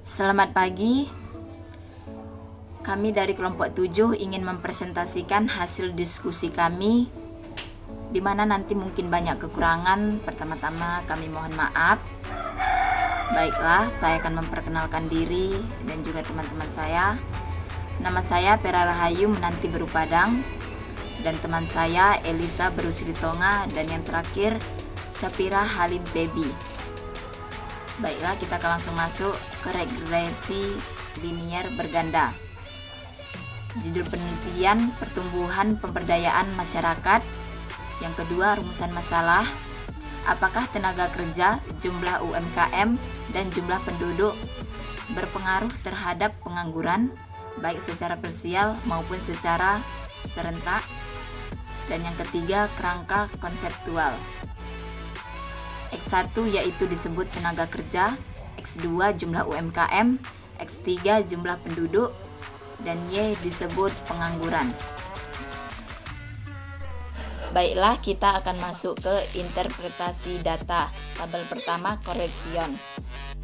Selamat pagi. Kami dari kelompok 7 ingin mempresentasikan hasil diskusi kami, di mana nanti mungkin banyak kekurangan. Pertama-tama kami mohon maaf. Baiklah, saya akan memperkenalkan diri dan juga teman-teman saya. Nama saya Pera Rahayu Menanti Berupadang, dan teman saya Elisa Berusritonga, dan yang terakhir Sapira Halim Pebi. Baiklah, kita akan langsung masuk ke regresi linier berganda. Judul penelitian pertumbuhan pemberdayaan masyarakat. Yang kedua, rumusan masalah. Apakah tenaga kerja, jumlah UMKM, dan jumlah penduduk berpengaruh terhadap pengangguran, baik secara parsial maupun secara serentak? Dan yang ketiga, kerangka konseptual. X1 yaitu disebut tenaga kerja, X2 jumlah UMKM, X3 jumlah penduduk, dan Y disebut pengangguran. Baiklah, kita akan masuk ke interpretasi data. Tabel pertama, correlation.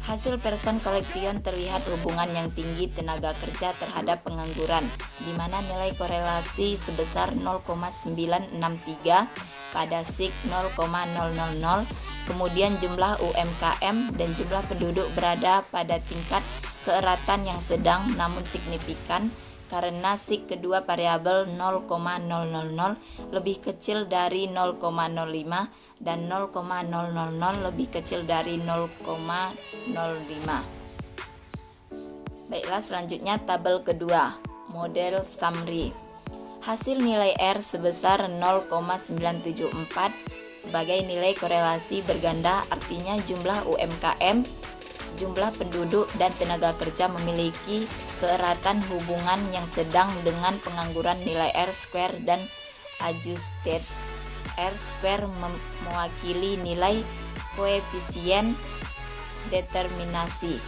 Hasil person correlation terlihat hubungan yang tinggi tenaga kerja terhadap pengangguran, di mana nilai korelasi sebesar 0,963 pada SIG 0,000. Kemudian jumlah UMKM dan jumlah penduduk berada pada tingkat keeratan yang sedang namun signifikan, karena SIG kedua variabel 0,000 lebih kecil dari 0,05 dan 0,000 lebih kecil dari 0,05. Baiklah, selanjutnya tabel kedua, model summary. Hasil nilai R sebesar 0,974 sebagai nilai korelasi berganda, artinya jumlah UMKM, jumlah penduduk, dan tenaga kerja memiliki keeratan hubungan yang sedang dengan pengangguran. Nilai R square dan adjusted R square mewakili nilai koefisien determinasi.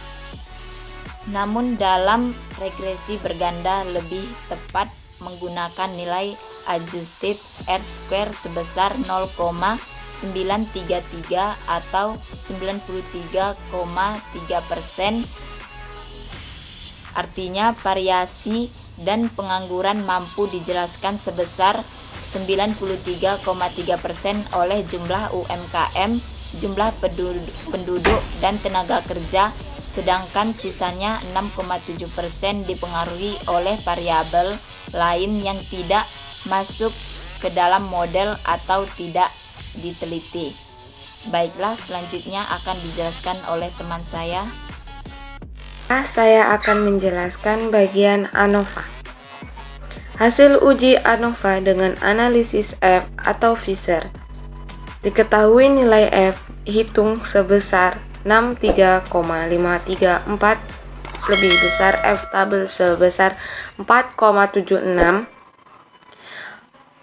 Namun dalam regresi berganda lebih tepat menggunakan nilai adjusted R square sebesar 0,933 atau 93,3%. Artinya variasi dan pengangguran mampu dijelaskan sebesar 93,3% oleh jumlah UMKM, jumlah penduduk, dan tenaga kerja, sedangkan sisanya 6,7% dipengaruhi oleh variabel lain yang tidak masuk ke dalam model atau tidak diteliti. Baiklah, selanjutnya akan dijelaskan oleh teman saya. Saya akan menjelaskan bagian ANOVA. Hasil uji ANOVA dengan analisis F atau Fisher. Diketahui nilai F hitung sebesar 63,534, lebih besar F tabel sebesar 4,76.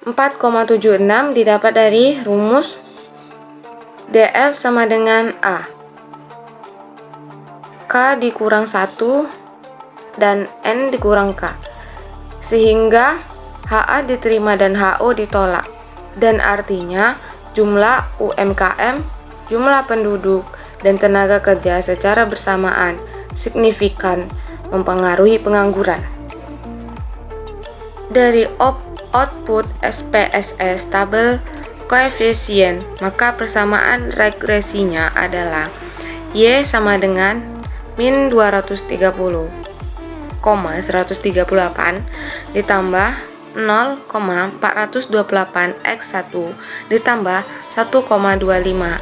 4,76 didapat dari rumus DF sama dengan A. K dikurang 1 dan N dikurang K, sehingga HA diterima dan HO ditolak, dan artinya jumlah UMKM, jumlah penduduk, dan tenaga kerja secara bersamaan signifikan mempengaruhi pengangguran. Dari output SPSS tabel koefisien, maka persamaan regresinya adalah Y sama dengan min 230,138 ditambah 0,428 X1 ditambah 1,25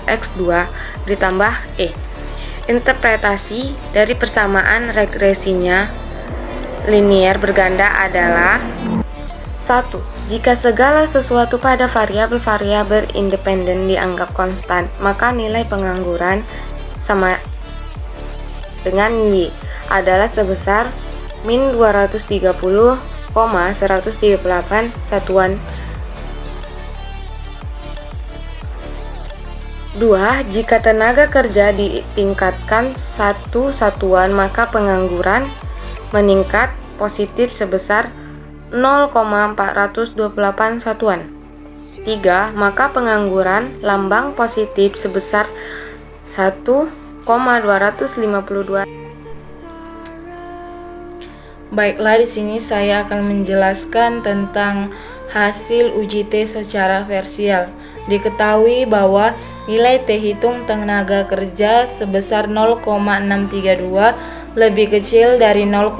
X2 ditambah E. Interpretasi dari persamaan regresinya linier berganda adalah: 1. Jika segala sesuatu pada variabel-variabel independen dianggap konstan, maka nilai pengangguran sama dengan Y adalah sebesar min 230,138 satuan. 2. Jika tenaga kerja ditingkatkan satu satuan, maka pengangguran meningkat positif sebesar 0,428 satuan. 3. Maka pengangguran lambang positif sebesar 1,252 Baiklah, di sini saya akan menjelaskan tentang hasil uji T secara versial. Diketahui bahwa nilai T hitung tenaga kerja sebesar 0,632 lebih kecil dari 0,9.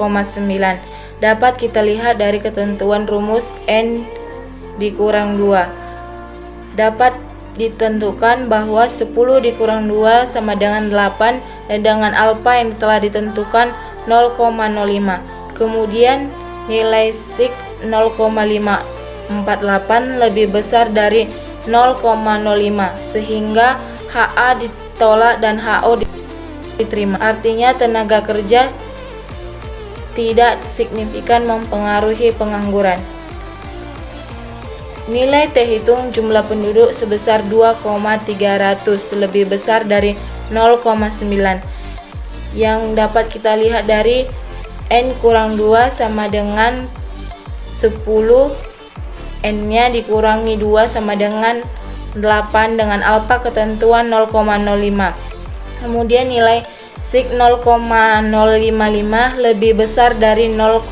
Dapat kita lihat dari ketentuan rumus N dikurang 2. Dapat ditentukan bahwa 10 dikurang 2 sama dengan 8 dan dengan alfa yang telah ditentukan 0,05. Kemudian nilai sig 0,548 lebih besar dari 0,05 sehingga HA ditolak dan HO diterima. Artinya tenaga kerja tidak signifikan mempengaruhi pengangguran. Nilai T hitung jumlah penduduk sebesar 2,300 lebih besar dari 0,9 yang dapat kita lihat dari N kurang 2 sama dengan 10, N-nya dikurangi 2 sama dengan 8 dengan alfa ketentuan 0,05. Kemudian nilai sig 0,055 lebih besar dari 0,05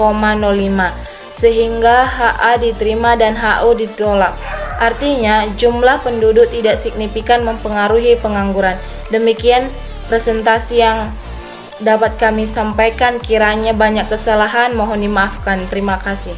sehingga HA diterima dan HO ditolak. Artinya jumlah penduduk tidak signifikan mempengaruhi pengangguran. Demikian presentasi yang dapat kami sampaikan. Kiranya banyak kesalahan, mohon dimaafkan. Terima kasih.